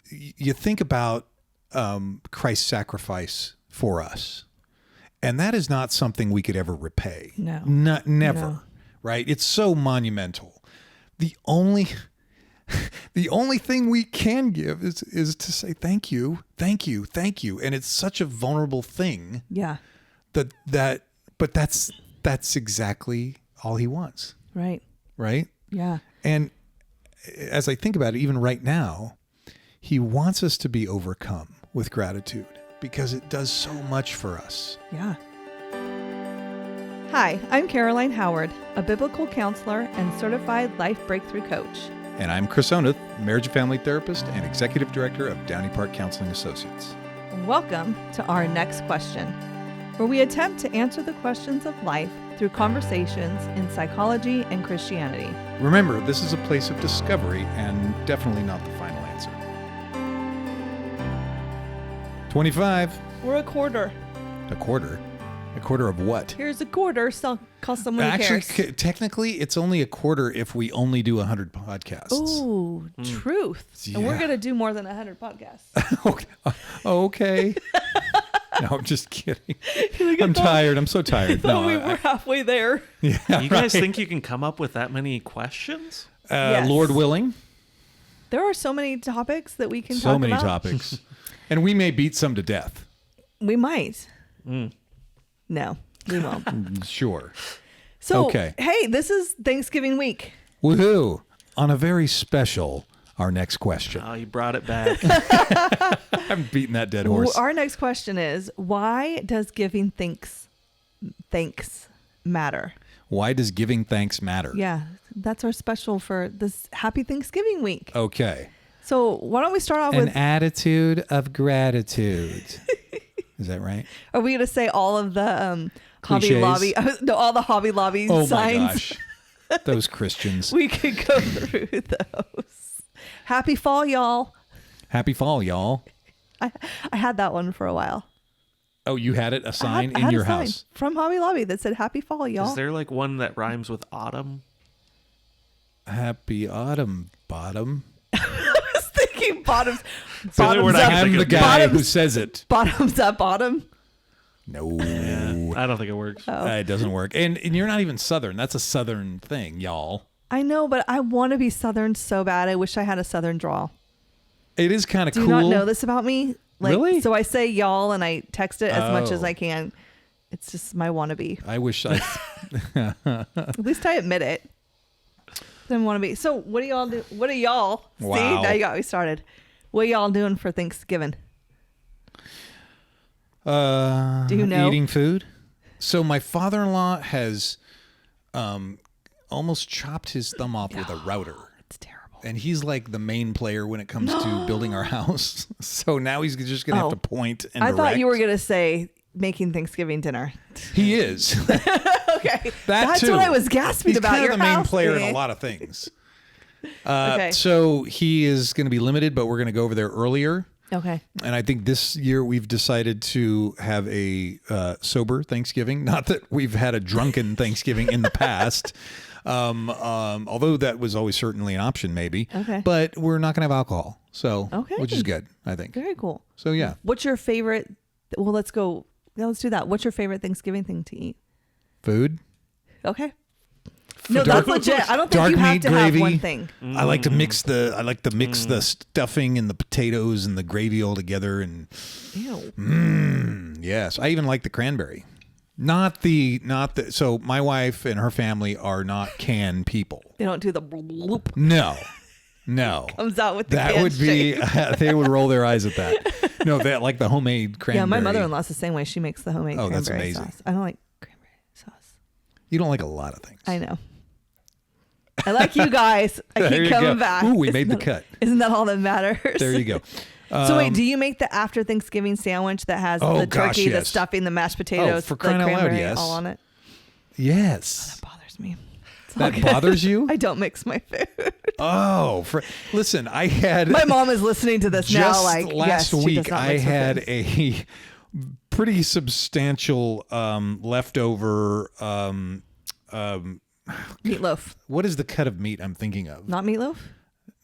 you think about Christ's sacrifice for us, and that is not something we could ever repay. No. Never. No. Right? It's so monumental. The only thing we can give is to say thank you, thank you, thank you. And it's such a vulnerable thing. Yeah. But that's exactly all he wants. Right. Right? Yeah. And as I think about it, even right now, he wants us to be overcome with gratitude because it does so much for us. Yeah. Hi, I'm Caroline Howard, a biblical counselor and certified life breakthrough coach. And I'm Chris Oneth, marriage and family therapist and executive director of Downey Park Counseling Associates. Welcome to Our Next Question, where we attempt to answer the questions of life through conversations in psychology and Christianity. Remember, this is a place of discovery and definitely not the final answer. 25. We're a quarter. A quarter? A quarter of what? Here's a quarter, so call someone who Actually, cares. technically, it's only a quarter if we only do 100 podcasts. Ooh, truth. Yeah. And we're going to do more than 100 podcasts. Okay. No, I'm just kidding. I'm tired. I'm so tired. No, we were halfway there. Yeah, You guys think you can come up with that many questions? Yes. Lord willing. There are so many topics that we can talk So about. many topics. And we may beat some to death. We might. No, we won't. Sure. So, Okay. hey, this is Thanksgiving week. Woohoo. On a very special, our next question. Oh, you brought it back. I'm beating that dead horse. Our next question is, why does giving thanks matter? Why does giving thanks matter? Yeah, that's our special for this Happy Thanksgiving week. Okay. So why don't we start off An with, attitude of gratitude. Is that right? are we going to say all of the Hobby Cliches? Lobby, no, all the Hobby Lobby Oh signs? my gosh. Those Christians. We could go through those. Happy fall, y'all. Happy fall, y'all. I had that one for a while. Oh, you had it, a sign I in had your a sign house. from Hobby Lobby that said "Happy Fall, y'all." Is there like one that rhymes with autumn? Happy autumn, bottom. I was thinking bottoms. the only word Bottoms I up. can I'm think the of. guy who Bottoms- says it. Bottoms up, bottom. No. I don't think it works. It doesn't work. And you're not even Southern. That's a Southern thing, y'all. I know, but I want to be Southern so bad. I wish I had a Southern drawl. It is kind of Do cool. you not know this about me? Really? So I say y'all and I text it as much as Oh. I can. It's just my wannabe. I wish I... At least I admit it. Then wannabe. So what do y'all do? What do y'all? Wow. See, now you got me started. What are y'all doing for Thanksgiving? Do you know? Eating food. So my father-in-law has almost chopped his thumb off with a router. It's terrible. And he's like the main player when it comes to building our house. So now he's just going to have to point and I direct. thought you were going to say making Thanksgiving dinner. He is. Okay. That's too. what I was gasping He's about. kind of Your the main house. player in a lot of things. Okay. So he is going to be limited, but we're going to go over there earlier. Okay. And I think this year we've decided to have a sober Thanksgiving. Not that we've had a drunken Thanksgiving in the past, although that was always certainly an option, maybe. Okay. But we're not going to have alcohol, so Okay. which is good, I think. Very cool. So yeah, What's your favorite? Well, let's go. Yeah, let's do that. What's your favorite Thanksgiving thing to eat? food. Okay. No, Dark- that's legit. I don't think dark you have meat to gravy. have one thing. I like to mix the stuffing and the potatoes and the gravy all together, and Ew. yes, I even like the cranberry. Not the. So my wife and her family are not can people. They don't do the bloop. No. Comes out with the That can would be. shape. They would roll their eyes at that. No, that like the homemade cranberry. Yeah, my mother-in-law's the same way. She makes the homemade Oh, cranberry that's amazing. sauce. I don't like cranberry sauce. You don't like a lot of things. I know. I like you guys. I There keep you coming go. back. Ooh, we made the cut. Isn't that all that matters? There you go. So wait, do you make the after Thanksgiving sandwich that has Oh, the gosh, turkey, the yes. stuffing, the mashed potatoes, for the crying out loud, cranberry yes. all on it? Yes. That bothers me. It's all That good. bothers you? I don't mix my food. Oh, listen, I had My mom is listening to this just now. Like last yes, she does week, not I mix her had food. a pretty substantial leftover. Meatloaf, What is the cut of meat I'm thinking of? not meatloaf.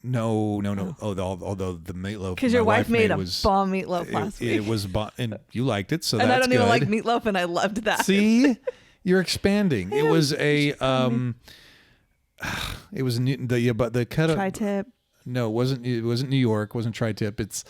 No. Although the meatloaf Because my your wife made a was, bomb meatloaf last week. It was bomb, and you liked it, so and that's I don't even like good. meatloaf, and I loved that. See, you're expanding. It was a it was the cut up. Tri-tip, No, it wasn't New York. It wasn't tri-tip. It's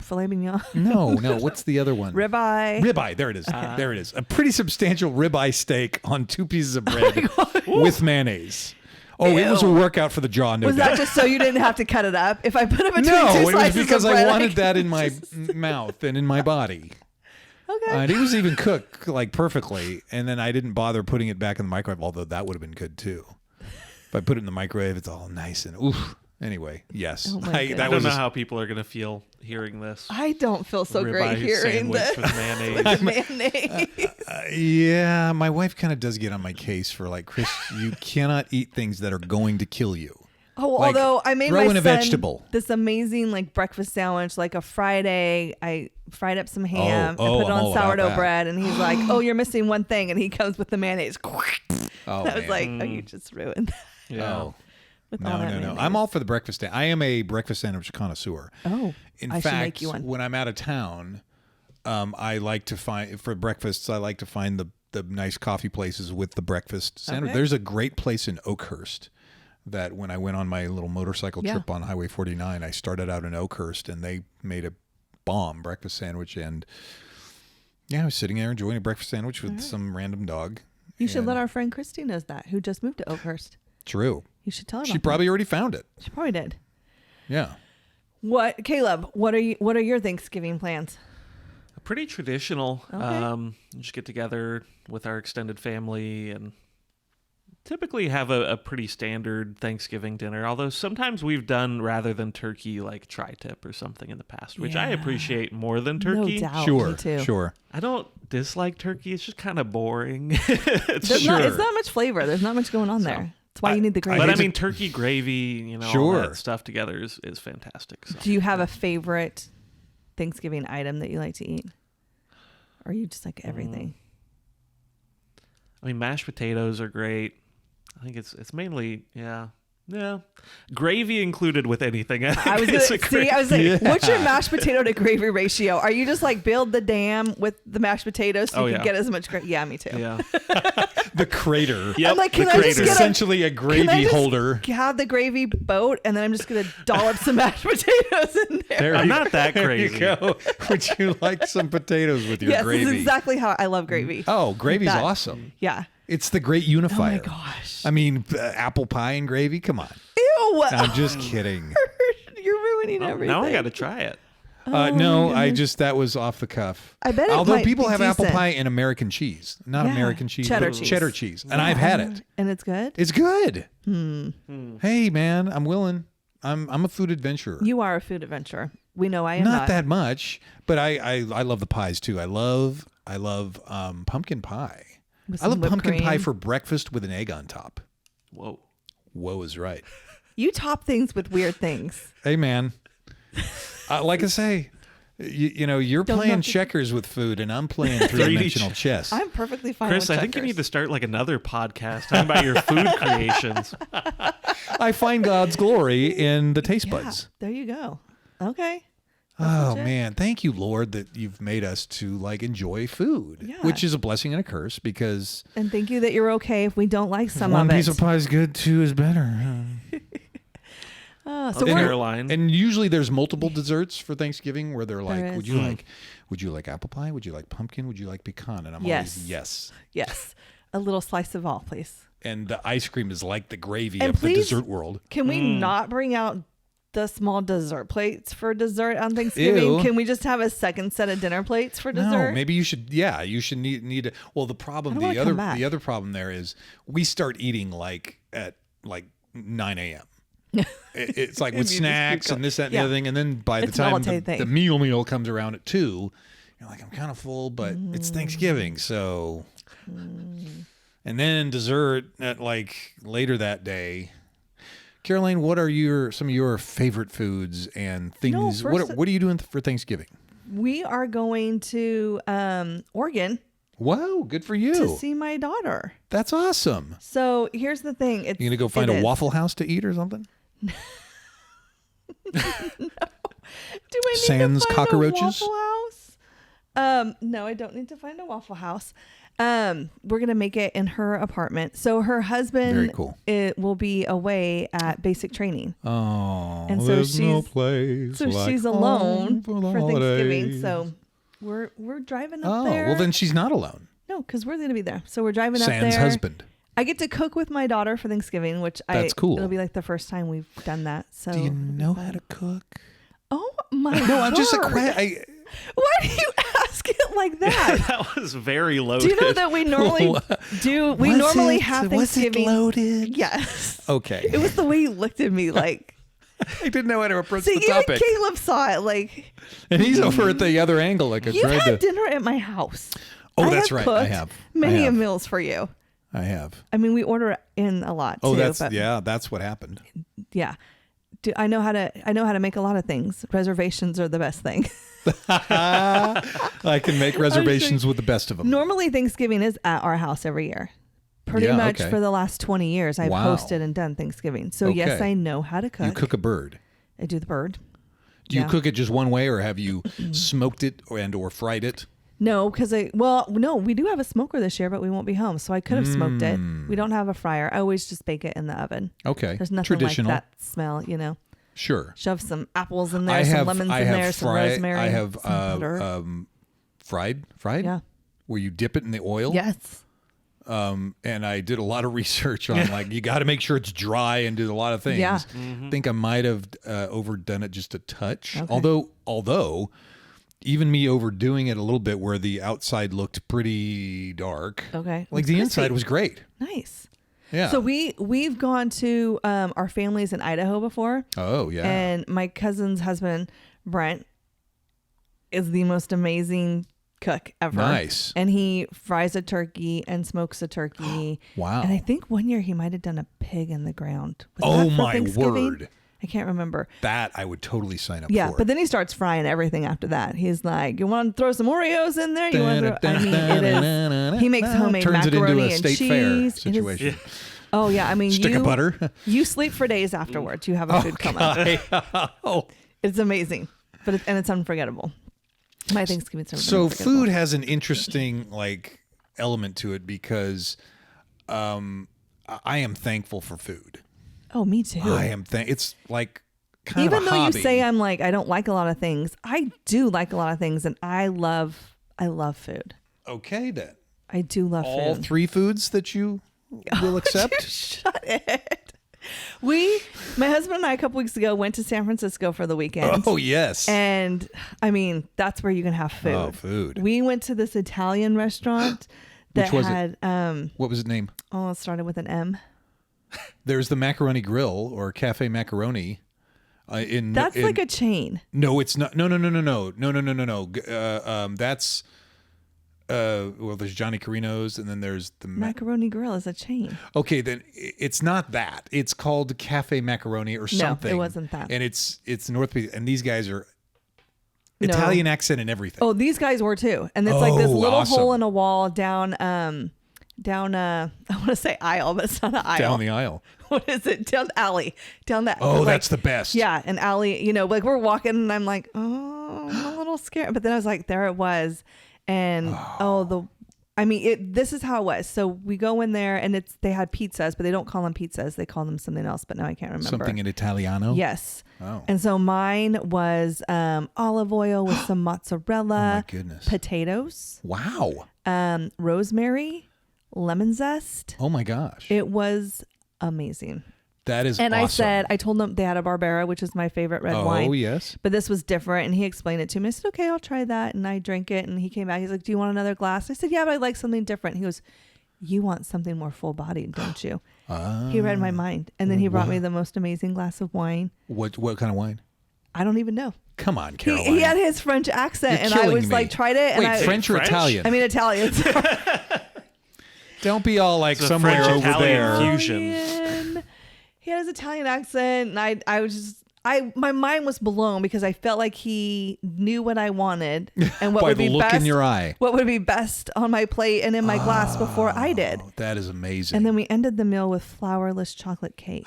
filet mignon, no. What's the other one? ribeye. Ribeye. There it is. There it is. A pretty substantial ribeye steak on 2 pieces of bread Oh with mayonnaise. Oh, it was a Ew. workout for the jaw. No Was doubt. that just so you didn't have to cut it up? If I put it between two No, it was slices because of I bread, wanted could that in my just- mouth and in my body. Okay. And it was even cooked like perfectly. And then I didn't bother putting it back in the microwave, although that would have been good too. If I put it in the microwave, it's all nice and oof. Anyway, yes. Oh my I goodness. don't know how people are going to feel hearing this. I don't feel so great Ribeye hearing sandwich this. with mayonnaise. With mayonnaise. Yeah, my wife kind of does get on my case for like, Chris, you cannot eat things that are going to kill you. Oh, Like, although I made throw my in a son vegetable. this amazing like breakfast sandwich, like a fried egg. I fried up some ham and put it I'm all on about sourdough that. bread, and he's like, "Oh, you're missing one thing," and he comes with the mayonnaise. Oh, I was man. like, "Oh, you just ruined that." Yeah. Oh. With all No. that mayonnaise. I'm all for the breakfast. I am a breakfast sandwich connoisseur. Oh, In I should fact, make you one. when I'm out of town, I like to find for breakfasts. I like to find the nice coffee places with the breakfast sandwich. Okay. There's a great place in Oakhurst that when I went on my little motorcycle Yeah. trip on Highway 49, I started out in Oakhurst, and they made a bomb breakfast sandwich. And yeah, I was sitting there enjoying a breakfast sandwich with some random dog. You should And- let our friend Christy knows that, who just moved to Oakhurst. True. You should tell her. She about probably already found it. that. She probably did. Yeah. What, Caleb? What are your Thanksgiving plans? Pretty traditional. Okay. Just get together with our extended family and typically have a pretty standard Thanksgiving dinner. Although sometimes we've done, rather than turkey, like tri-tip or something in the past, which I Yeah. appreciate more than turkey. No doubt. Sure. Me too. Sure. I don't dislike turkey. It's just kind of boring. There's Sure. it's not much flavor. There's not much going on there. That's why you need the gravy. But I hate to- mean, turkey gravy, all Sure. that stuff together is fantastic. So. Do you have a favorite Thanksgiving item that you like to eat? Or are you just like everything? I mean, mashed potatoes are great. I think it's mainly, yeah. Gravy included with anything. I was is gonna a great- see. I was like, what's your mashed potato to gravy ratio? Are you just like build the dam with the mashed potatoes so Oh, you yeah. can get as much gravy? Yeah, me too. Yeah. The crater. Yep, I'm like, can the I just crater. get Essentially a Can I gravy just holder. have the gravy boat, and then I'm just gonna dollop some mashed potatoes in there. There I'm you- not that there crazy. you go. Would you like some potatoes with your Yes, gravy? this is exactly how I love gravy. Oh, gravy's That. awesome. Yeah. It's the great unifier. Oh my gosh. I mean, apple pie and gravy. Come on. Ew. I'm just kidding. You're ruining Oh, everything. now I got to try it. No, that was off the cuff. I bet it Although might people be have apple decent. pie and American cheese, not Yeah, American cheese, cheddar but cheese. cheddar cheese, and I've had it. And it's good. It's good. Hey, man, I'm willing. I'm a food adventurer. You are a food adventurer. We know I am Not that much, but I love the pies too. I love pumpkin pie. With I love some whipped pumpkin pie cream. for breakfast with an egg on top. Whoa. Whoa is right. You top things with weird things. Hey, man. Like I say, you're Don't playing have to- checkers with food, and I'm playing three-dimensional chess. I'm perfectly fine Chris, with I think you checkers. need to start like another podcast talking about your food creations. I find God's glory in the taste Yeah, buds. there you go. Okay. Oh legit. man, thank you, Lord, that you've made us to like enjoy food, Yeah. which is a blessing and a curse because And thank you that you're okay if we don't like some one of it. piece of pie is good, two is better. So Okay. we're, Caroline. And usually there's multiple desserts for Thanksgiving where they're There like, is. would you like apple pie? Would you like pumpkin? Would you like pecan? And I'm Yes. always yes. yes, a little slice of all, please. And the ice cream is like the gravy And of the please- dessert world. Can we not bring out the small dessert plates for dessert on Thanksgiving? Ew. Can we just have a second set of dinner plates for dessert? No, maybe you should. Yeah, you should need to. Well, the problem, I don't wanna come back. the other problem there is we start eating like at like 9 a.m. It's like with You just keep snacks going. and this, that, and Yeah. the other thing, and then by the It's an time all-day thing. the meal comes around at 2, you're like, I'm kind of full, but it's Thanksgiving, so. And then dessert at like later that day. Caroline, what are some of your favorite foods and things? first- What are you doing for Thanksgiving? We are going to Oregon Whoa, good for you. to see my daughter. That's awesome. So here's the thing. You gonna go find it a is. Waffle House to eat or something? Do I need Sans to find cockroaches? a Waffle House? No, I don't need to find a Waffle House. We're gonna make it in her apartment. So her husband Very cool. It will be away at basic training. Oh, And so there's no she's- place So like she's home alone for, for the Thanksgiving. holidays. So we're driving up Oh, there. well then she's not alone. No, because we're gonna be there. So we're driving up Sans there. husband. I get to cook with my daughter for Thanksgiving, which That's cool. It'll be like the first time we've done that. So Do you know how to cook? Oh my! No, I'm just a word. Why do you ask it like that? That was very loaded. Do you know that we normally do? We normally have Thanksgiving. Was it loaded? Yes. Okay. It was the way you looked at me, like. I didn't know how to approach See, the even topic. Caleb saw it, like. And he's over at the other angle, like I You've tried had to. dinner at my house. Oh, I that's have right. I cooked have. many a meals for you. I have. I mean, we order in a lot. Oh, too, that's what happened. Yeah. I know how to make a lot of things. Reservations are the best thing. I can make reservations with the best of them. Normally Thanksgiving is at our house every year. Pretty Yeah, much okay. for the last 20 years I've Wow. hosted and done Thanksgiving. So yes, Okay. I know how to cook. You cook a bird. I do the bird. Do you Yeah. cook it just one way, or have you smoked it or fried it? No, because no, we do have a smoker this year, but we won't be home. So I could have smoked it. We don't have a fryer. I always just bake it in the oven. Okay. There's nothing Traditional. like that smell, Sure. Shove some apples in there, some lemons in there, some rosemary. I have some butter. fried. Yeah. Where you dip it in the oil. Yes. And I did a lot of research on like you got to make sure it's dry and do a lot of things. Yeah. I think I might have overdone it just a touch. Okay. Although even me overdoing it a little bit, where the outside looked pretty dark. Okay. Like It's the crispy. inside was great. Nice. Yeah. So we've gone to our families in Idaho before. Oh yeah. And my cousin's husband, Brent, is the most amazing cook ever. Nice. And he fries a turkey and smokes a turkey. Wow. And I think one year he might have done a pig in the ground. Was Oh, that for my Thanksgiving? word. I can't remember. That I would totally sign up Yeah, for. but then he starts frying everything after that. He's like, "You want to throw some Oreos in there? You want to throw?" I mean, it is. He makes homemade Turns it macaroni into a and state cheese. fair It is- situation. Oh yeah, I mean, Stick of butter. You sleep for days afterwards. You have a food coma. Oh. It's amazing, but it's unforgettable. My Thanksgiving's never been So unforgettable. food has an interesting like element to it because I am thankful for food. Oh, me too. I am it's like kind Even of a though hobby. you say I'm like I don't like a lot of things, I do like a lot of things, and I love food. Okay then. I do love All food. 3 foods that you will accept? Shut it. My husband and I a couple weeks ago went to San Francisco for the weekend. Oh yes. And I mean, that's where you can have food. Oh, food. We went to this Italian restaurant that Which was had what was its name? it started with an M. There's the Macaroni Grill or Cafe Macaroni. That's like a chain. No, it's not. No. That's well, there's Johnny Carino's, and then there's the Macaroni Grill is a chain. Okay, then it's not that. It's called Cafe Macaroni or something. No, it wasn't that. And it's North Beach, and these guys are No. Italian accent and everything. Oh, these guys were too. And it's like this Oh, little awesome. hole in a wall down I want to say aisle, but it's not an aisle. Down the aisle. What is it? Down the alley. Down that. Oh, like, that's the best. Yeah, an alley. Like we're walking, and I'm like, oh, I'm a little scared. But then I was like, there it was, and this is how it was. So we go in there, and they had pizzas, but they don't call them pizzas. They call them something else. But now I can't remember. Something in Italiano. Yes. Oh. And so mine was olive oil with some mozzarella. Oh my goodness. Potatoes. Wow. Rosemary, lemon zest. Oh my gosh. It was amazing. That is And awesome. I told them they had a Barbera, which is my favorite red wine. Oh yes. But this was different, and he explained it to me. I said, okay, I'll try that. And I drank it, and he came back. He's like, do you want another glass? I said, yeah, but I'd like something different. He goes, you want something more full-bodied, don't you? He read my mind. And then he brought me the most amazing glass of wine. What kind of wine? I don't even know. Come on, Caroline. He had his French accent, You're and I killing was me. like, tried it. Wait, and French or French? Italian? I mean, Italian. Don't be all like It's a somewhere over French-Italian there. fusion. Italian. He had his Italian accent, and I was just, my mind was blown because I felt like he knew what I wanted and what By would the be look best, in your eye. what would be best on my plate and in my glass before I did. Oh, that is amazing. And then we ended the meal with flourless chocolate cake.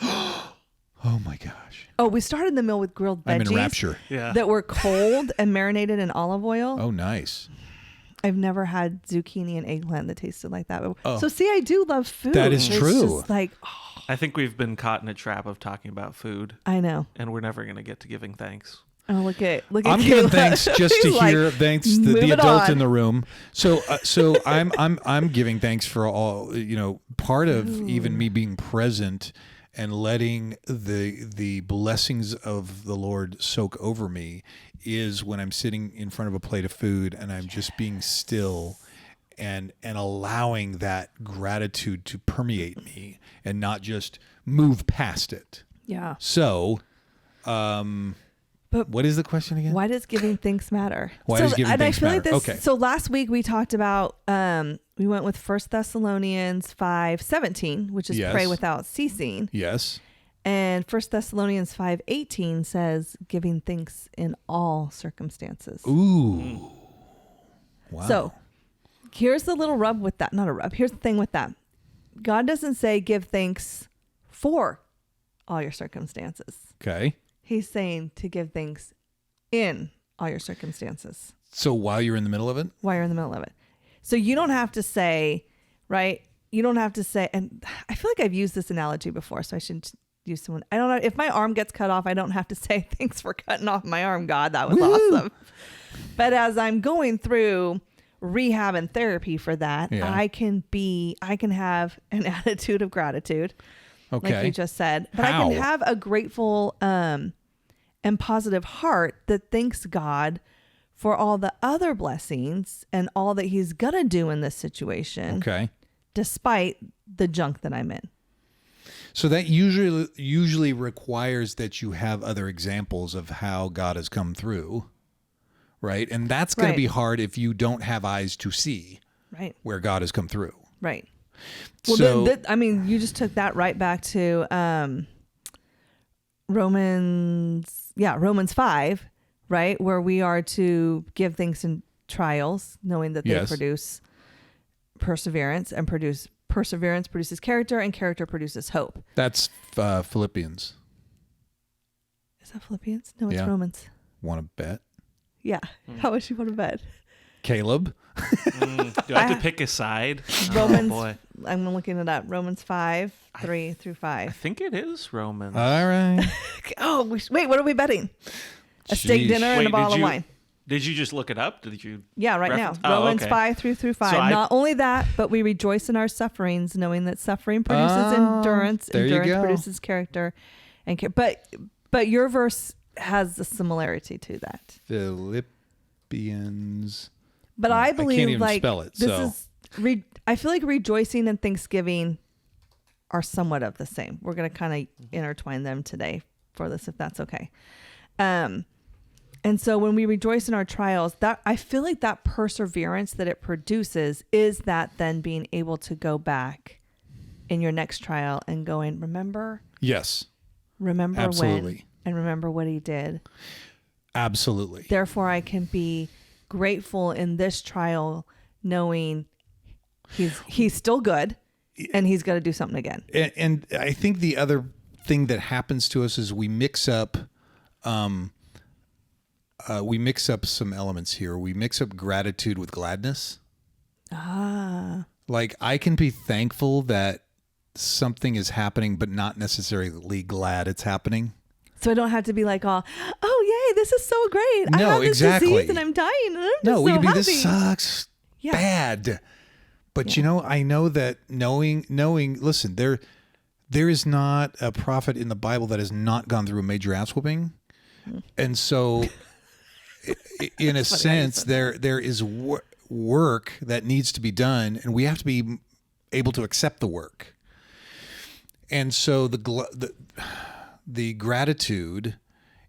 Oh my gosh. Oh, we started the meal with grilled I'm in veggies rapture. Yeah. that were cold and marinated in olive oil. Oh, nice. I've never had zucchini and eggplant that tasted like that. Oh. So see, I do love food. That is It's true. just like, I think we've been caught in a trap of talking about food, I know. and we're never going to get to giving thanks. Oh, look at I'm you. giving thanks just to He's like, hear thanks to "Move the it adult on." in the room. So I'm giving thanks for all, part of even me being present and letting the blessings of the Lord soak over me is when I'm sitting in front of a plate of food and I'm just being still and allowing that gratitude to permeate me and not just move past it. Yeah. So, But what is the question again? why does giving thanks matter? Why does giving and thanks I feel matter? like this. Okay. So last week we talked about we went with 1 Thessalonians 5:17, which is Yes. pray without ceasing, Yes. and 1 Thessalonians 5:18 says giving thanks in all circumstances. Ooh. Wow. So here's the little rub with that. Not a rub. Here's the thing with that. God doesn't say give thanks for all your circumstances. Okay. He's saying to give thanks in all your circumstances So while you're in the middle of it? while you're in the middle of it. So you don't have to say, right? You don't have to say, and I feel like I've used this analogy before, so I should use someone. I don't know. If my arm gets cut off, I don't have to say, thanks for cutting off my arm, God. That was Woo! awesome. But as I'm going through rehab and therapy for that, Yeah. I can have an attitude of gratitude. Okay. Like you just said, but I How? can have a grateful and positive heart that thanks God for all the other blessings and all that he's gonna do in this situation, Okay. despite the junk that I'm in. So that usually requires that you have other examples of how God has come through, right? And that's going Right. to be hard if you don't have eyes to see Right. where God has come through. Right. Well, So I mean, you just took that right back to Romans 5, right? Where we are to give thanks in trials, knowing that they Yes. produce perseverance, and perseverance produces character, and character produces hope. that's Philippians. Is that Philippians? No, it's Yeah. Romans. Want to bet? Yeah. How much you want to bet? Caleb? Do I have to pick a side? Romans. Oh, boy. I'm looking it up. Romans 5, 3 through I 5. think it is Romans. All right. Oh, wait, what are we betting? A steak Sheesh. dinner and a Wait, bottle of wine. Did you just look it up? Did you? Yeah, right reference- now. Oh, Romans okay. 5 through 5. So Not only that, but we rejoice in our sufferings, knowing that suffering produces endurance. there you Endurance go. produces character. But your verse has a similarity to that. Philippians. But I believe can't even like spell it, this so. is I feel like rejoicing and Thanksgiving are somewhat of the same. We're going to kind of intertwine them today for this, if that's okay. And so when we rejoice in our trials, that I feel like that perseverance that it produces is that then being able to go back in your next trial and going, remember Yes. when, Absolutely. and remember what he did. Absolutely. Therefore, I can be grateful in this trial, knowing he's still good and he's going to do something again. And I think the other thing that happens to us is we mix up some elements here. We mix up gratitude with gladness. Like I can be thankful that something is happening, but not necessarily glad it's happening. So I don't have to be like, oh yay, this is so great. I No, have this exactly. disease and I'm dying. And I'm No, just we so can be, happy. this sucks Yeah. bad. But I know that knowing, listen, there is not a prophet in the Bible that has not gone through a major ass whooping. And so in a sense, there is work that needs to be done, and we have to be able to accept the work. And so the gratitude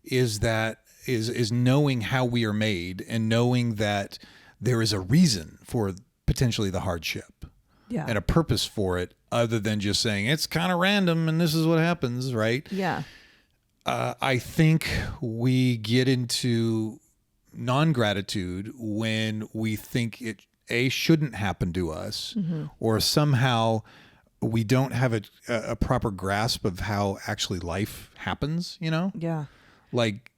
is knowing how we are made and knowing that there is a reason for potentially the hardship and a purpose for it, other than just saying it's kind of random and this is what happens, right? Yeah. I think we get into non-gratitude when we think it shouldn't happen to us, or somehow we don't have a proper grasp of how actually life happens, Yeah. like,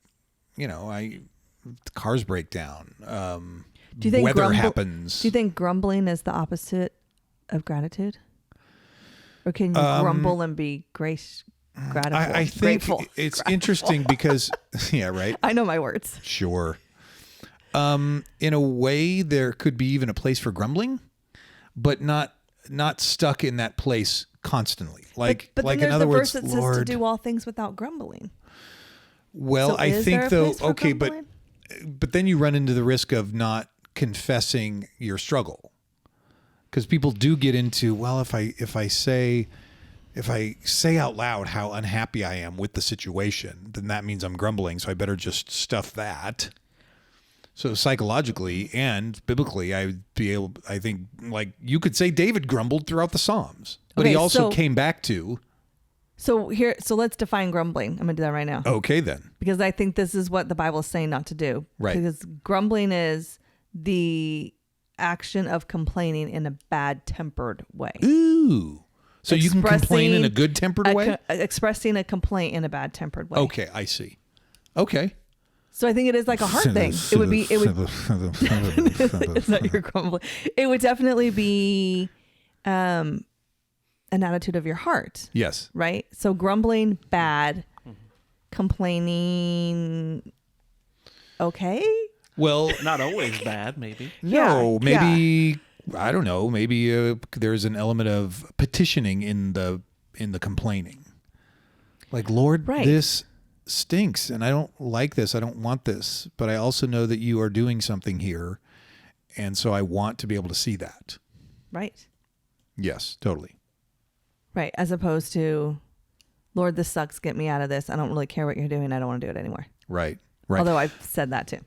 cars break down. Do you think weather happens. Do you think grumbling is the opposite of gratitude? Or can you grumble and be grateful? I think grateful. it's interesting because, yeah, right. I know my words. Sure. In a way, there could be even a place for grumbling, but not stuck in that place constantly. Like, but like then in there's other the words, verse that Lord. says to do all things without grumbling. Well, So I is there think a though, place for okay, grumbling? but then you run into the risk of not confessing your struggle, because people do get into, well, if I say out loud how unhappy I am with the situation, then that means I'm grumbling. So I better just stuff that. So psychologically and biblically, I think, like, you could say David grumbled throughout the Psalms, but he Okay, also so- came back to, So let's define grumbling. I'm going to do that right now. okay, then. Because I think this is what the Bible is saying not to do. Right. Because grumbling is the action of complaining in a bad-tempered way. Ooh. So you can complain in a Expressing good-tempered way? Expressing a complaint in a bad-tempered way. Okay, I see. Okay. So I think it is like a heart thing. It would it's not your grumbling. It would definitely be an attitude of your heart, Yes. right? So grumbling, bad. Complaining, okay? Well, Not always bad, maybe. no, Yeah, maybe I don't know. Maybe there's an element of petitioning in the complaining. Like, Lord, Right. this stinks, and I don't like this. I don't want this, but I also know that you are doing something here, and so I want to be able to see that. Right. Yes, totally. Right. As opposed to, Lord, this sucks. Get me out of this. I don't really care what you're doing. I don't want to do it anymore. Right. Right. Although I've said that too.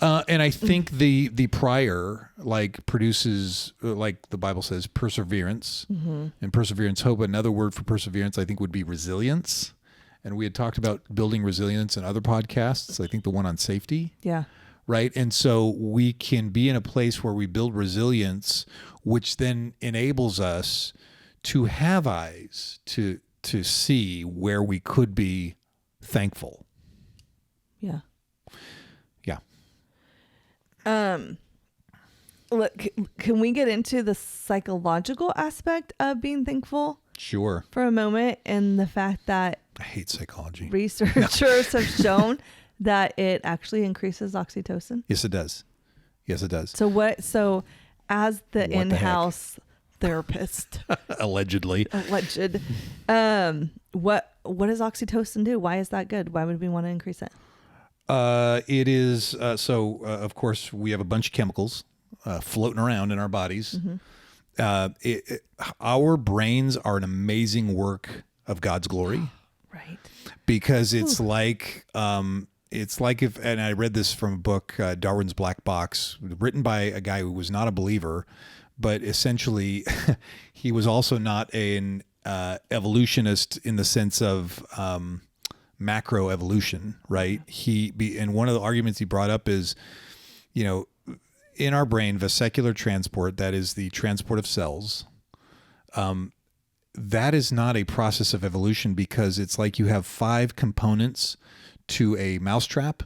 And I think the prior, like, produces, like the Bible says, perseverance, and perseverance hope. Another word for perseverance, I think, would be resilience. And we had talked about building resilience in other podcasts. I think the one on safety. Yeah. Right. And so we can be in a place where we build resilience, which then enables us to have eyes to see where we could be thankful. Yeah. Yeah. Look, can we get into the psychological aspect of being thankful Sure. for a moment, and the fact that I hate psychology. researchers have shown that it actually increases oxytocin? Yes, it does. Yes, it does. So as the What the heck? in-house therapist, Allegedly. alleged, what does oxytocin do? Why is that good? Why would we want to increase it? It is, of course, we have a bunch of chemicals floating around in our bodies. Our brains are an amazing work of God's glory. Right. Because it's like if, and I read this from a book, Darwin's Black Box, written by a guy who was not a believer, but essentially he was also not an evolutionist in the sense of macro evolution, right? And one of the arguments he brought up is, in our brain, vesicular transport, that is the transport of cells, that is not a process of evolution, because it's like you have 5 components to a mousetrap.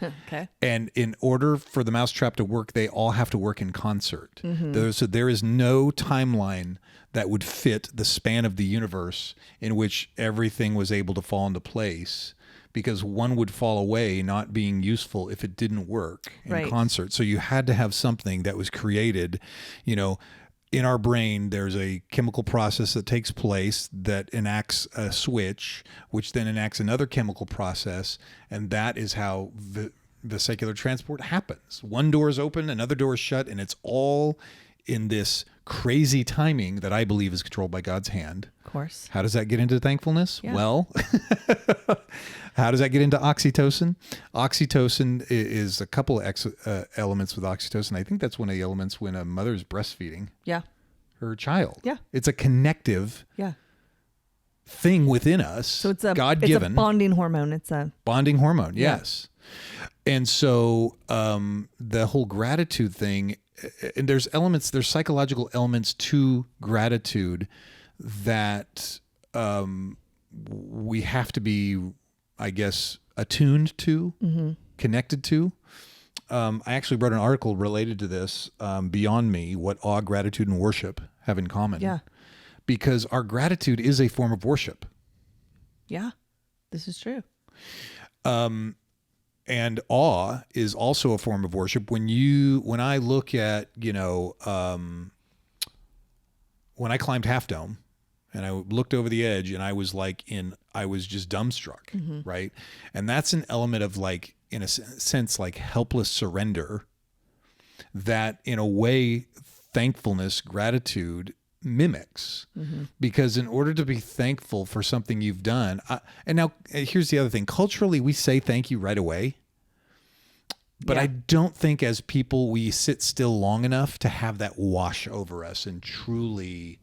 Okay. And in order for the mousetrap to work, they all have to work in concert. So there is no timeline that would fit the span of the universe in which everything was able to fall into place, because one would fall away not being useful if it didn't work in concert. So you had to have something that was created, in our brain. There's a chemical process that takes place that enacts a switch, which then enacts another chemical process. And that is how the vesicular transport happens. One door is open, another door is shut, and it's all in this crazy timing that I believe is controlled by God's hand. Of course. How does that get into thankfulness? Yeah. Well, how does that get into oxytocin? Oxytocin is a couple of elements with oxytocin. I think that's one of the elements when a mother is breastfeeding Yeah. her child. Yeah. It's a connective Yeah. thing within us. So it's a God-given bonding hormone. It's a bonding hormone. Yeah. Yes. And so the whole gratitude thing, and there's psychological elements to gratitude that we have to be, I guess, attuned to, connected to. I actually wrote an article related to this, Beyond Me, what awe, gratitude, and worship have in common. Yeah. Because our gratitude is a form of worship. Yeah, this is true. And awe is also a form of worship. When I look at, when I climbed Half Dome and I looked over the edge and I was just dumbstruck, right? And that's an element of like, in a sense, like helpless surrender that in a way, thankfulness, gratitude mimics, because in order to be thankful for something you've done, and now here's the other thing, culturally we say thank you right away, but I don't think as people we sit still long enough to have that wash over us and truly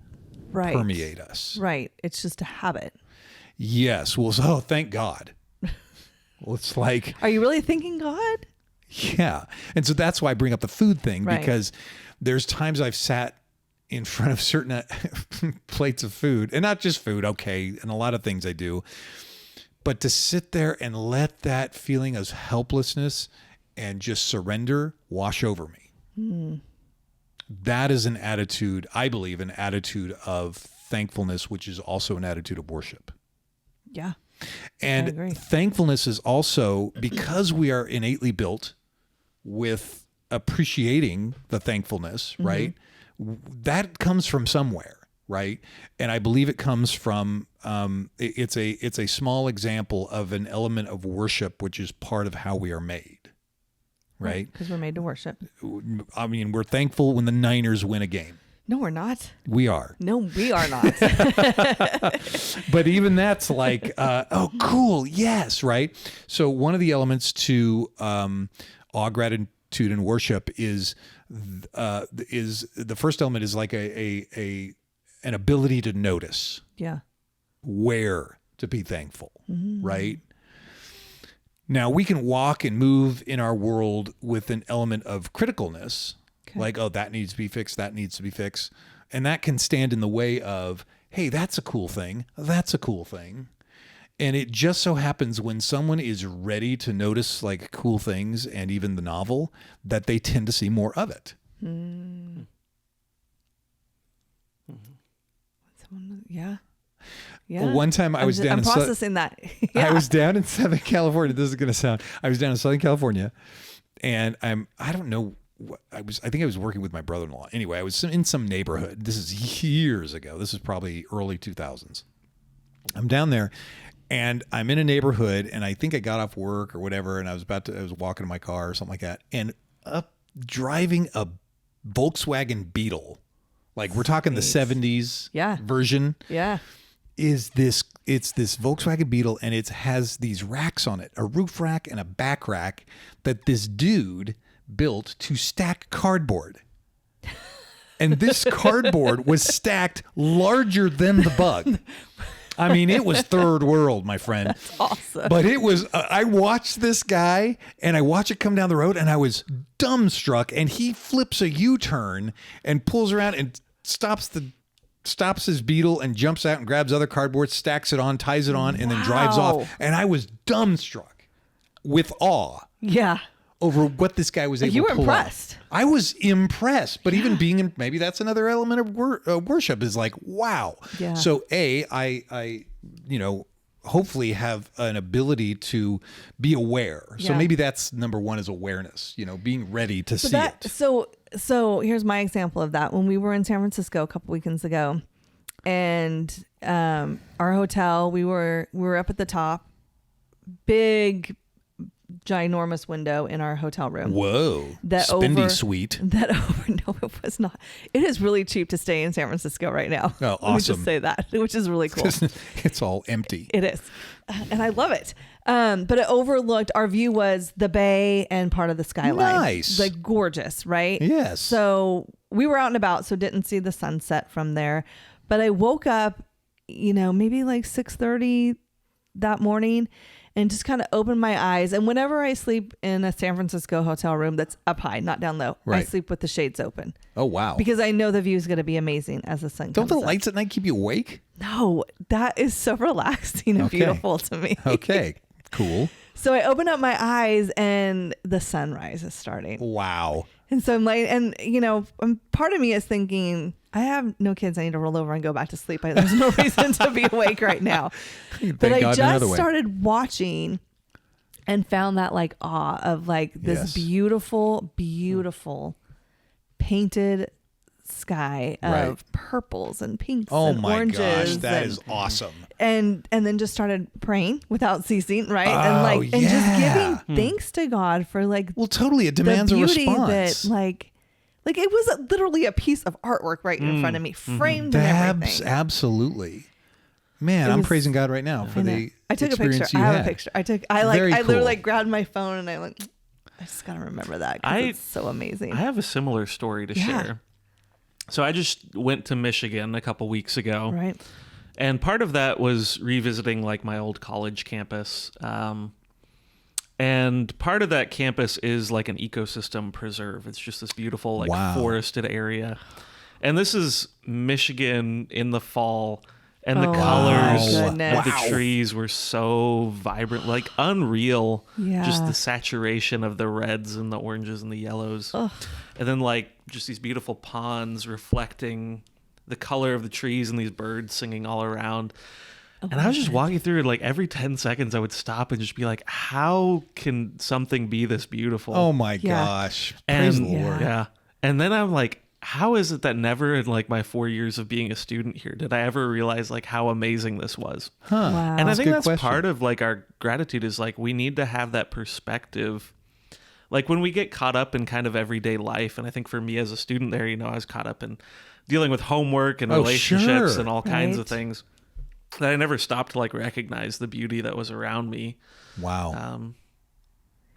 permeate us. Right. It's just a habit. Yes. Well, so thank God. Well, it's like, are you really thanking God? Yeah. And so that's why I bring up the food thing, Right. because there's times I've sat in front of certain plates of food, and not just food, okay, and a lot of things I do, but to sit there and let that feeling of helplessness and just surrender wash over me. That is an attitude, I believe, an attitude of thankfulness, which is also an attitude of worship. Yeah. And thankfulness is also, because we are innately built with appreciating the thankfulness, right? That comes from somewhere, right? And I believe it comes from, it's a small example of an element of worship, which is part of how we are made, right? Because we're made to worship. I mean, we're thankful when the Niners win a game. No, we're not. We are. No, we are not. But even that's like, oh, cool. Yes. Right. So one of the elements to awe, gratitude, and worship is the first element is like an ability to notice. Yeah. Where to be thankful. Right. Now we can walk and move in our world with an element of criticalness. Like, oh, that needs to be fixed. That needs to be fixed. And that can stand in the way of, hey, that's a cool thing. That's a cool thing. And it just so happens when someone is ready to notice like cool things and even the novel, that they tend to see more of it. Yeah. Yeah. One time I was down I'm in processing that. Yeah. I was down in Southern California. This is going to sound, I was down in Southern California, and I don't know, I think I was working with my brother-in-law. Anyway, I was in some neighborhood. This is years ago. This is probably early 2000s. I'm down there and I'm in a neighborhood, and I think I got off work or whatever. And I was walking to my car or something like that. And up driving a Volkswagen Beetle, like we're talking the 70s version. Yeah. It's this Volkswagen Beetle, and it has these racks on it, a roof rack and a back rack that this dude built to stack cardboard. And this cardboard was stacked larger than the bug. I mean, it was third world, my friend. That's awesome. But it was, I watched this guy and I watched it come down the road, and I was dumbstruck, and he flips a U-turn and pulls around and stops his Beetle and jumps out and grabs other cardboard, stacks it on, ties it on, and then drives off. And I was dumbstruck with awe. Yeah. Over what this guy was able to pull off. You were impressed. I was impressed, but even being in, maybe that's another element of worship is like, wow. Yeah. So I hopefully have an ability to be aware. So maybe that's number one, is awareness, being ready to see it. So here's my example of that. When we were in San Francisco a couple weekends ago, and our hotel, we were up at the top, big, ginormous window in our hotel room. Whoa. Spendy suite. No, it was not. It is really cheap to stay in San Francisco right now. Oh, awesome. Let me just say that, which is really cool. It's all empty. It is. And I love it. But it overlooked, our view was the bay and part of the skyline. Nice. Like gorgeous, right? Yes. So we were out and about, so didn't see the sunset from there. But I woke up, maybe like 6:30 that morning, and just kind of open my eyes. And whenever I sleep in a San Francisco hotel room that's up high, not down low, I Right. sleep with the shades open Oh, wow. because I know the view is going to be amazing as the sun Don't comes the up. lights at night keep you awake? No, that is so relaxing and Okay. beautiful to me. Okay. Cool. So I open up my eyes and the sunrise is starting. Wow. And so I'm like, and part of me is thinking, I have no kids. I need to roll over and go back to sleep. There's no reason to be awake right now. But Thank I God another just way. started watching and found that like awe of like this Yes. beautiful, beautiful painted sky of Right. purples and pinks Oh and my oranges. gosh, that and, is awesome. and then just started praying without ceasing, right? Oh, and just yeah. giving thanks to God for like Well, totally. It demands the a beauty response. that like it was literally a piece of artwork right in front of me, framed and everything. Absolutely. Man, It I'm was- praising God right now for I know. the I took a experience picture. you I have had. a picture. I Very literally cool. like grabbed my phone and I just gotta remember that because it's so amazing. I have a similar story to Yeah. share. So I just went to Michigan a couple weeks ago. Right. And part of that was revisiting like my old college campus. And part of that campus is like an ecosystem preserve. It's just this beautiful like Wow. forested area. And this is Michigan in the fall. And the Oh, colors my of goodness. the trees were so vibrant, like unreal. Yeah. Just the saturation of the reds and the oranges and the yellows. Ugh. And then like just these beautiful ponds reflecting the color of the trees and these birds singing all around. And I was just walking through it, like every 10 seconds I would stop and just be like, how can something be this beautiful? Oh my Yeah. gosh. Praise and the Lord. yeah. And then I'm like, how is it that never in like my 4 years of being a student here did I ever realize like how amazing this was? Huh. Wow. And I That's a think good that's question. part of like our gratitude is like we need to have that perspective. Like when we get caught up in kind of everyday life, and I think for me as a student there, I was caught up in dealing with homework and Oh, relationships sure. and all kinds of Right. things that I never stopped to like recognize the beauty that was around me. Wow.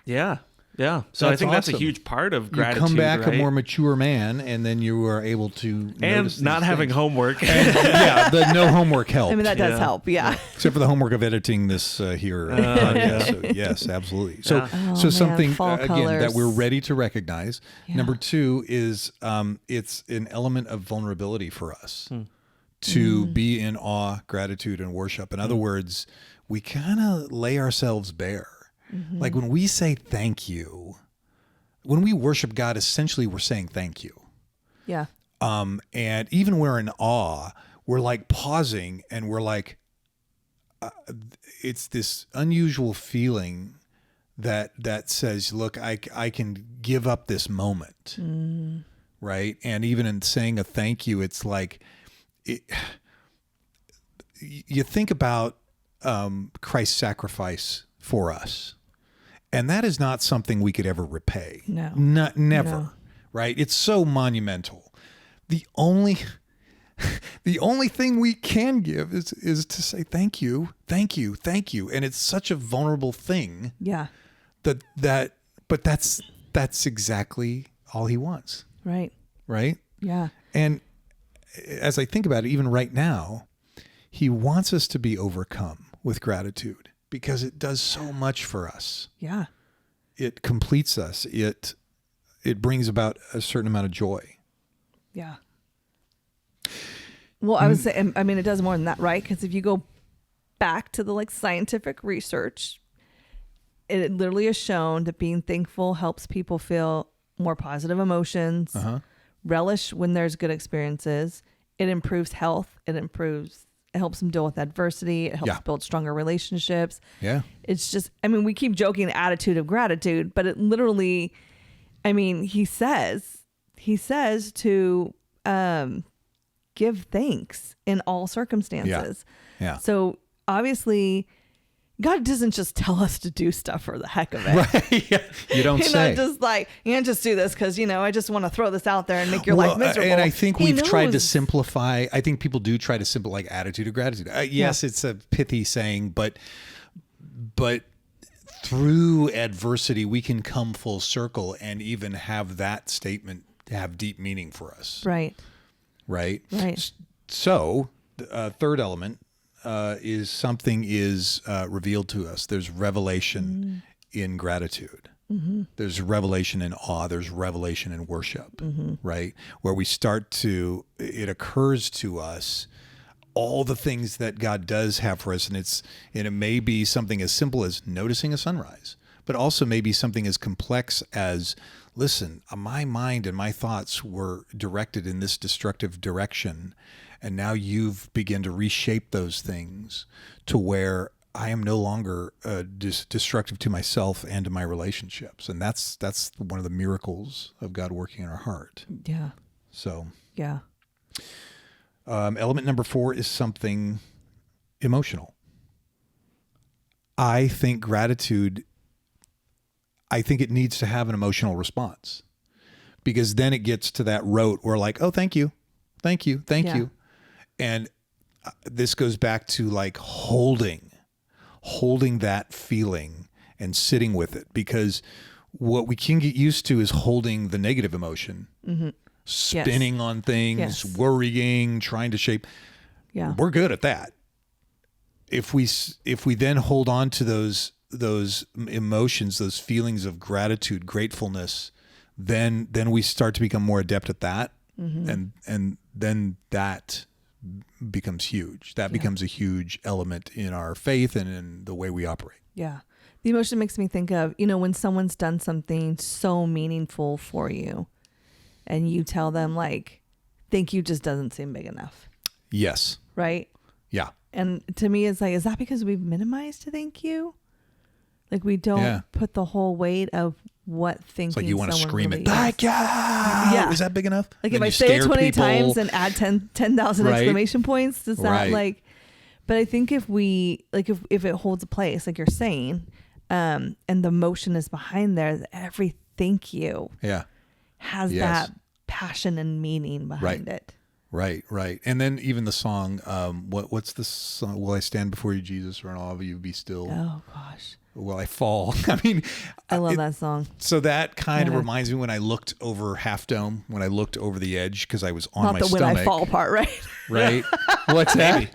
Yeah. Yeah. So I That's think that's a awesome. huge part of You gratitude. come back right? a more mature man, and then you are able to notice and these not having things. homework. Yeah, the no homework helped. I mean, that does Yeah. help. Yeah. Except for the homework of editing this here. yeah. So, yes, absolutely. So, Yeah. Oh, so man, something fall again colors. that we're ready to recognize. Yeah. Number two is it's an element of vulnerability for us to be in awe, gratitude, and worship. In other words, we kind of lay ourselves bare. Like when we say thank you, when we worship God, essentially we're saying thank you. Yeah. And even when we're in awe, we're like pausing and we're like, it's this unusual feeling that says, look, I can give up this moment. Right. And even in saying a thank you, it's like, you think about Christ's sacrifice for us. And that is not something we could ever repay. No. Never. No. Right? It's so monumental. The only thing we can give is to say thank you, thank you, thank you. And it's such a vulnerable thing Yeah. but that's exactly all he wants. Right. Right? Yeah. And as I think about it, even right now, he wants us to be overcome with gratitude because it does so much for us. Yeah. It completes us. It brings about a certain amount of joy. Yeah. Well, I would say, I mean, it does more than that, right? Because if you go back to the like scientific research, it literally is shown that being thankful helps people feel more positive emotions, relish when there's good experiences. It improves health. It helps them deal with adversity. It helps Yeah. build stronger relationships. Yeah. It's just, I mean, we keep joking attitude of gratitude, but it literally, I mean, he says to give thanks in all circumstances. Yeah. So obviously, God doesn't just tell us to do stuff for the heck of it. Right. Yeah. You don't He's say. not just like, you can't just do this because, I just want to throw this out there and make your life miserable. And I think He we've tried to knows. simplify. I think people do try to simplify like attitude of gratitude. Yes, it's a pithy saying, but through adversity, we can come full circle and even have that statement have deep meaning for us. Right. Right. Right. So, third element is something is revealed to us. There's revelation in gratitude. There's revelation in awe. There's revelation in worship, right? Where we start to, it occurs to us all the things that God does have for us. And it may be something as simple as noticing a sunrise, but also maybe something as complex as, listen, my mind and my thoughts were directed in this destructive direction. And now you've begun to reshape those things to where I am no longer destructive to myself and to my relationships. And that's one of the miracles of God working in our heart. Yeah. So, yeah. Element number 4 is something emotional. I think gratitude, I think it needs to have an emotional response, because then it gets to that rote where like, oh, thank you. Thank you. Thank you. And this goes back to like holding that feeling and sitting with it, because what we can get used to is holding the negative emotion, spinning on things, worrying, trying to shape. Yeah. We're good at that. If we then hold on to those emotions, those feelings of gratitude, gratefulness, then we start to become more adept at that. And then that becomes huge. That becomes a huge element in our faith and in the way we operate. Yeah. The emotion makes me think of, when someone's done something so meaningful for you and you tell them like, thank you just doesn't seem big enough. Yes. Right? Yeah. And to me, it's like, is that because we've minimized thank you? Like we don't put the whole weight of what thinking. It's like you want to scream really it. Thank you. Yeah. Is that big enough? Like Then if I you say it scare 20 people. times and add 10,000 Right. exclamation points, does that Right. like, but I think if we, like if it holds a place, like you're saying, and the emotion is behind there, every thank you has that passion and meaning behind it. Right. And then even the song, what's the song? Will I stand before you, Jesus, or in all of you be still? Oh gosh. Will I fall? I mean, I love that song. So that kind of reminds me when I looked over Half Dome, when I looked over the edge, because I was on Not my the stomach. when I fall part, right? Right. What's that?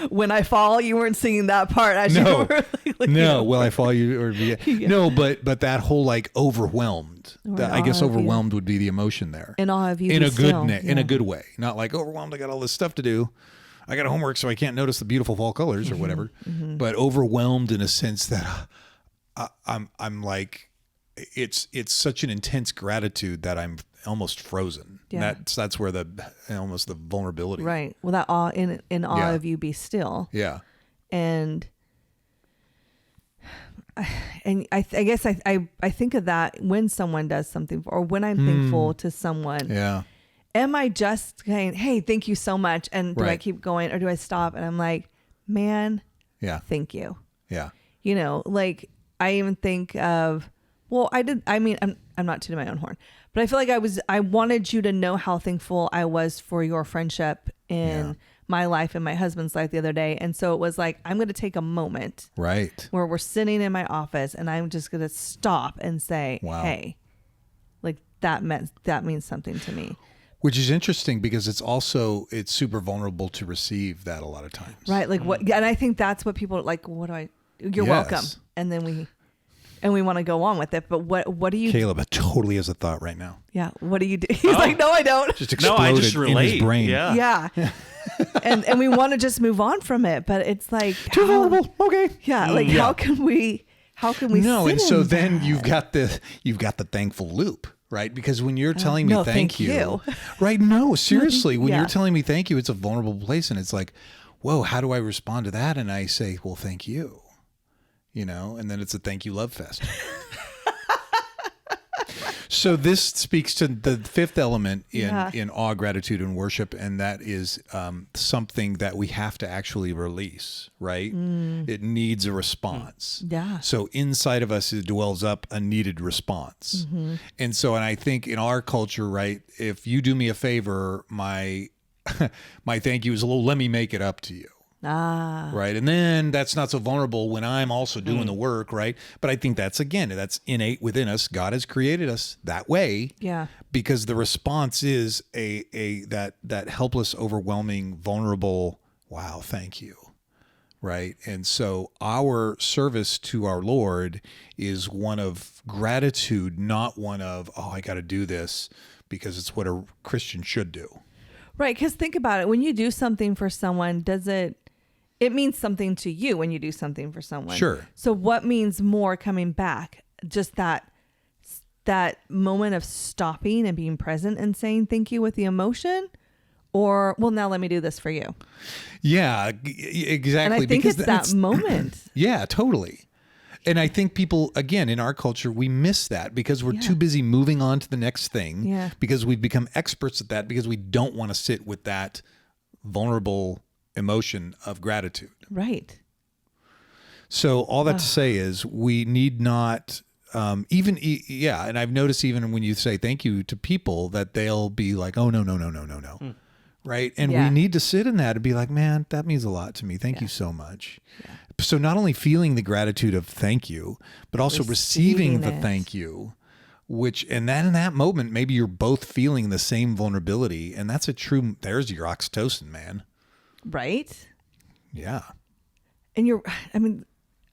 When I fall, you weren't singing that part. As No. you were looking No. over. Will I fall you or be? No, but that whole like overwhelmed. I guess overwhelmed would be the emotion there. In awe of you. In be a good still. in a good way, not like overwhelmed. I got all this stuff to do. I got homework, so I can't notice the beautiful fall colors or whatever. But overwhelmed in a sense that I'm like, it's such an intense gratitude that I'm almost frozen. Yeah. That's where almost the vulnerability. Right. Well, that awe in awe of you be still. Yeah. And I guess I think of that when someone does something or when I'm thankful to someone. Yeah. Am I just saying, hey, thank you so much? And do I keep going or do I stop? And I'm like, man, thank you. Yeah. Like I even think of, well, I'm not tooting my own horn, but I feel like I wanted you to know how thankful I was for your friendship in my life and my husband's life the other day. And so it was like, I'm going to take a moment where we're sitting in my office and I'm just going to stop and say, hey, like that means something to me. Which is interesting because it's super vulnerable to receive that a lot of times. Right. Like what, and I think that's what people like, you're welcome. And then we want to go on with it. But what do you Caleb totally has a thought right now. Yeah. What do you do? He's like, no, I don't. Just exploded I just relate. in his brain. Yeah. and we want to just move on from it, but it's like Too vulnerable. Okay. Yeah. Like how can we No, sit and so in then that? you've got the thankful loop, right? Because when you're telling me no, thank you. Right? No, seriously. When you're telling me thank you, it's a vulnerable place and it's like, whoa, how do I respond to that? And I say, well, thank you. And then it's a thank you love fest. So this speaks to the fifth element in awe, gratitude, and worship, and that is something that we have to actually release, right? It needs a response. Yeah. So inside of us, it dwells up a needed response. And I think in our culture, right, if you do me a favor, my thank you is let me make it up to you. Right. And then that's not so vulnerable when I'm also doing the work. Right. But I think that's innate within us. God has created us that way. Yeah. Because the response is that helpless, overwhelming, vulnerable, wow, thank you. right? And so our service to our Lord is one of gratitude, not one of, oh, I got to do this because it's what a Christian should do. Right. Because think about it. When you do something for someone, it means something to you when you do something for someone. Sure. So what means more coming back? Just that moment of stopping and being present and saying thank you with the emotion, or, well, now let me do this for you. Yeah, exactly. And I think it's that moment. Yeah, totally. And I think people, again, in our culture, we miss that because we're too busy moving on to the next thing. Yeah. Because we've become experts at that because we don't want to sit with that vulnerable emotion of gratitude. Right. So all that to say is we need not and I've noticed even when you say thank you to people that they'll be like, oh, no. Right. And we need to sit in that and be like, man, that means a lot to me. Thank you so much. Yeah. So not only feeling the gratitude of thank you, but also receiving the thank you, and then in that moment, maybe you're both feeling the same vulnerability. And that's there's your oxytocin, man. Right. Yeah. And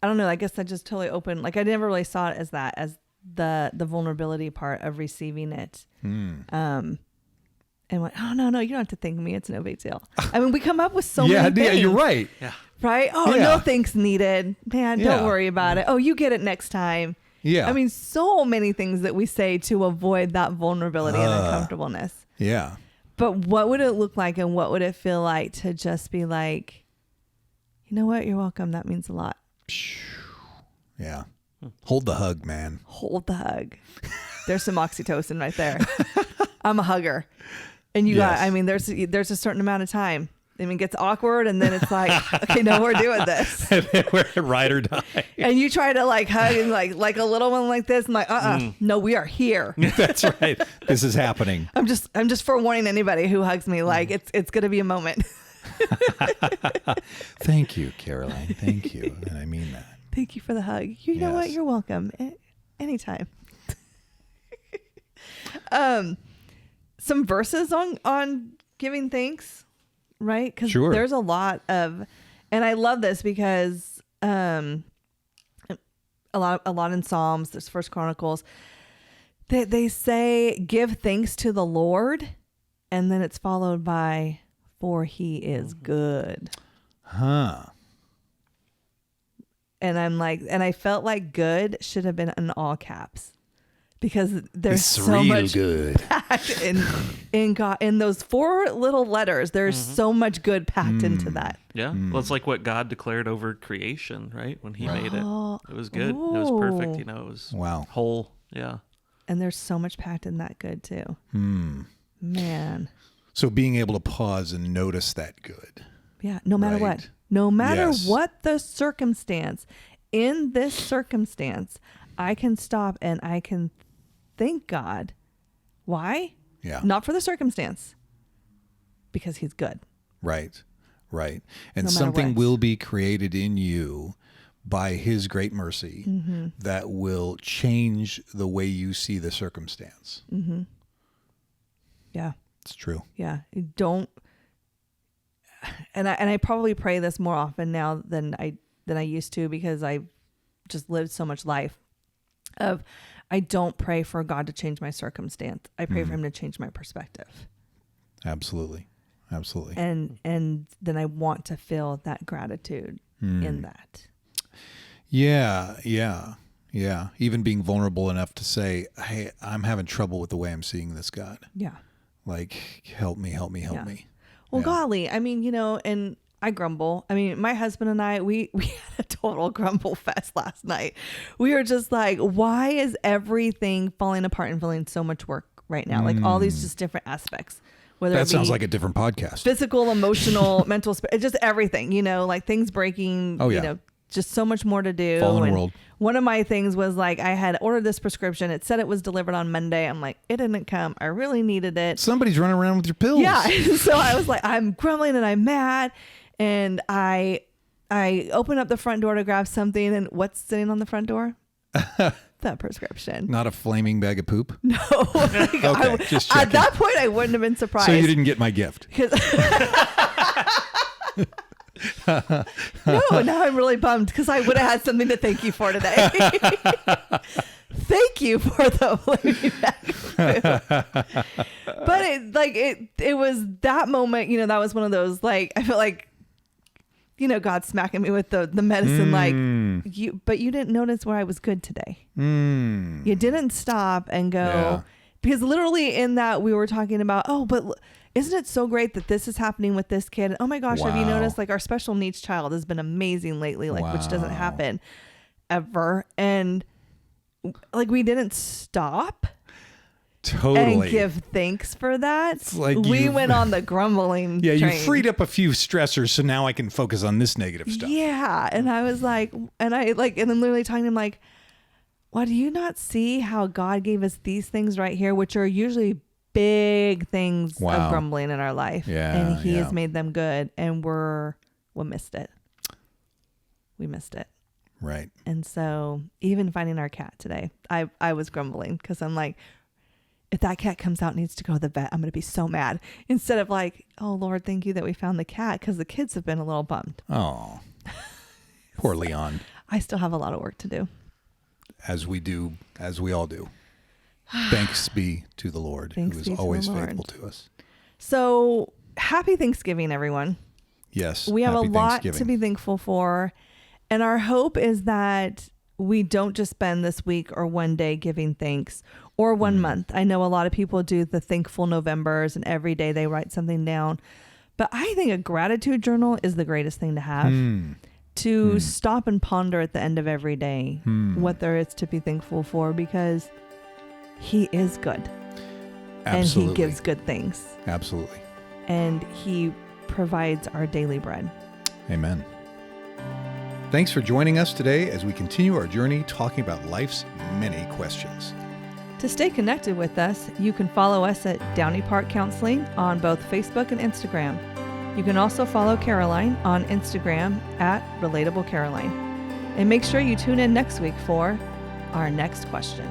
I don't know. I guess that just totally opened. Like I never really saw it as that, as the vulnerability part of receiving it. And went, oh, no, you don't have to thank me. It's no big deal. I mean, we come up with so many things. Yeah, you're right. Yeah. Right? Oh, no thanks needed. Man, don't worry about it. Oh, you get it next time. Yeah. I mean, so many things that we say to avoid that vulnerability and uncomfortableness. Yeah. But what would it look like and what would it feel like to just be like, you know what? You're welcome. That means a lot. Yeah. Hold the hug, man. Hold the hug. There's some oxytocin right there. I'm a hugger. And there's a certain amount of time. I mean, it gets awkward and then it's like, okay, no, we're doing this. And then we're ride or die. And you try to like hug and like a little one like this. I'm like, no, we are here. That's right. This is happening. I'm just forewarning anybody who hugs me, like it's going to be a moment. Thank you, Caroline. Thank you. And I mean that. Thank you for the hug. You know what? You're welcome. Anytime. Some verses on giving thanks, right? Because there's a lot of, and I love this because a lot in Psalms, there's First Chronicles, they say give thanks to the Lord, and then it's followed by for He is good. Huh. And I'm like, and I felt like good should have been in all caps. Because there's so much good packed in God, in those 4 little letters. There's so much good packed into that. Yeah. Well, it's like what God declared over creation, right? When He made it. It was good. It was perfect. It was whole. Yeah. And there's so much packed in that good too. Man. So being able to pause and notice that good. Yeah. No matter what. No matter what the circumstance, in this circumstance, I can stop and I can thank God. Why? Yeah. Not for the circumstance. Because He's good. Right. And something will be created in you by His great mercy that will change the way you see the circumstance. Yeah. It's true. Yeah. And I probably pray this more often now than I used to, because I just lived so much life of, I don't pray for God to change my circumstance. I pray for Him to change my perspective. Absolutely. And then I want to feel that gratitude in that. Yeah. Even being vulnerable enough to say, hey, I'm having trouble with the way I'm seeing this, God. Yeah. Like, help me. Well, golly, I mean, and I grumble. I mean, my husband and I, we had a total grumble fest last night. We were just like, why is everything falling apart and feeling so much work right now? Like all these just different aspects. Whether that sounds like a different podcast. Physical, emotional, mental, just everything, like things breaking, just so much more to do. Fallen world. One of my things was like, I had ordered this prescription. It said it was delivered on Monday. I'm like, it didn't come. I really needed it. Somebody's running around with your pills. Yeah. So I was like, I'm grumbling and I'm mad. And I open up the front door to grab something, and what's sitting on the front door? That prescription. Not a flaming bag of poop? No. Okay, just checking. At that point, I wouldn't have been surprised. So you didn't get my gift? No, now I'm really bummed because I would have had something to thank you for today. Thank you for the but it was that moment, that was one of those, like, I felt like, God smacking me with the medicine, like, but you didn't notice where I was good today. You didn't stop and go, because literally in that we were talking about, but isn't it so great that this is happening with this kid? Oh my gosh, have you noticed, like, our special needs child has been amazing lately, like, which doesn't happen ever. And like, we didn't stop and give thanks for that. It's like we went on the grumbling train. You freed up a few stressors, so now I can focus on this negative stuff. Yeah. And I was like, and then literally talking to him like, well, do you not see how God gave us these things right here, which are usually big things of grumbling in our life. And he has made them good, and we missed it. We missed it. Right. And so even finding our cat today, I was grumbling because I'm like, if that cat comes out and needs to go to the vet, I'm going to be so mad. Instead of like, oh, Lord, thank you that we found the cat, because the kids have been a little bummed. Oh, poor Leon. I still have a lot of work to do. As we all do. Thanks be to the Lord, who is always faithful to us. So happy Thanksgiving, everyone. Yes. We have a lot to be thankful for. And our hope is that we don't just spend this week or one day giving thanks, or 1 month. I know a lot of people do the thankful Novembers, and every day they write something down. But I think a gratitude journal is the greatest thing to have. To stop and ponder at the end of every day what there is to be thankful for, because he is good. Absolutely. And he gives good things. Absolutely. And he provides our daily bread. Amen. Thanks for joining us today as we continue our journey talking about life's many questions. To stay connected with us, you can follow us at Downey Park Counseling on both Facebook and Instagram. You can also follow Caroline on Instagram at Relatable Caroline. And make sure you tune in next week for our next question.